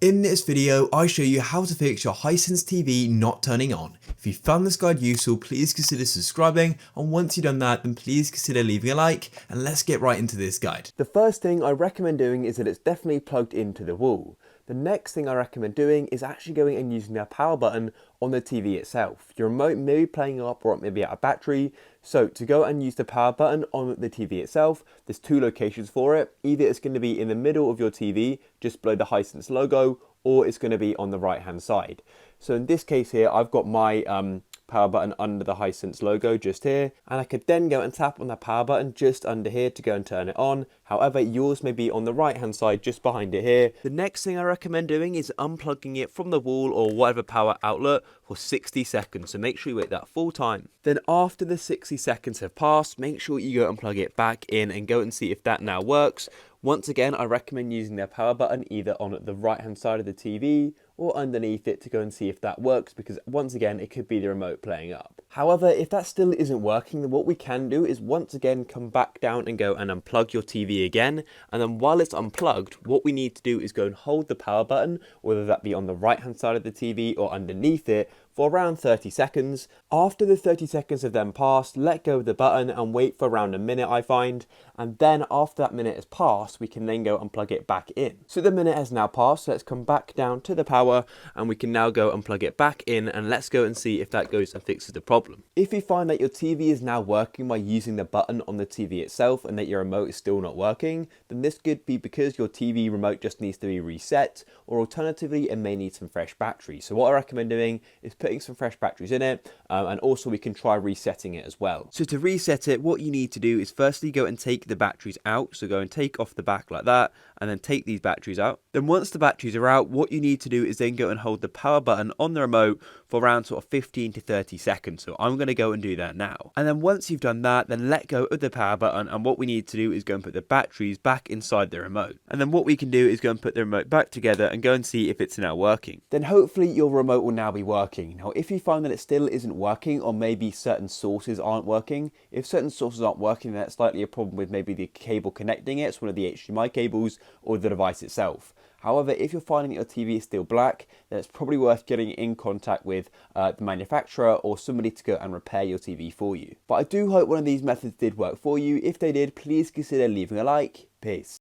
In this video, I show you how to fix your Hisense TV not turning on. If you found this guide useful, please consider subscribing, and once you've done that, then please consider leaving a like, and let's get right into this guide. The first thing I recommend doing is that it's definitely plugged into the wall. The next thing I recommend doing is actually going and using the power button on the TV itself. Your remote may be playing up or it may be out of battery. So to go and use the power button on the TV itself, there's two locations for it. Either it's going to be in the middle of your TV, just below the Hisense logo, or it's going to be on the right hand side. So in this case here, I've got my power button under the Hisense logo just here, and I could then go and tap on the power button just under here to go and turn it on. However, yours may be on the right hand side just behind it here. The next thing I recommend doing is unplugging it from the wall or whatever power outlet for 60 seconds, so make sure you wait that full time. Then after the 60 seconds have passed, make sure you go and plug it back in and go and see if that now works. Once again, I recommend using the power button either on the right hand side of the TV or underneath it to go and see if that works, because once again, it could be the remote playing up. However, if that still isn't working, then what we can do is once again come back down and go and unplug your TV again. And then while it's unplugged, what we need to do is go and hold the power button, whether that be on the right hand side of the TV or underneath it, for around 30 seconds. After the 30 seconds have then passed, let go of the button and wait for around a minute, I find. And then after that minute has passed, we can then go and plug it back in. So the minute has now passed, so let's come back down to the power and we can now go and plug it back in, and let's go and see if that goes and fixes the problem. If you find that your TV is now working by using the button on the TV itself and that your remote is still not working, then this could be because your TV remote just needs to be reset, or alternatively it may need some fresh batteries. So what I recommend doing is putting some fresh batteries in it, and also we can try resetting it as well. So to reset it, what you need to do is firstly go and take the batteries out. So go and take off the back like that, and then take these batteries out. Then once the batteries are out, what you need to do is then go and hold the power button on the remote for around sort of 15 to 30 seconds. So I'm going to go and do that now. And then once you've done that, then let go of the power button, and what we need to do is go and put the batteries back inside the remote. And then what we can do is go and put the remote back together and go and see if it's now working. Then hopefully your remote will now be working. Now if you find that it still isn't working, or maybe certain sources aren't working, if certain sources aren't working, then that's likely a problem with maybe the cable connecting it, it's one of the HDMI cables, or the device itself. However, if you're finding that your TV is still black, then it's probably worth getting in contact with the manufacturer or somebody to go and repair your TV for you. But I do hope one of these methods did work for you. If they did, please consider leaving a like. Peace.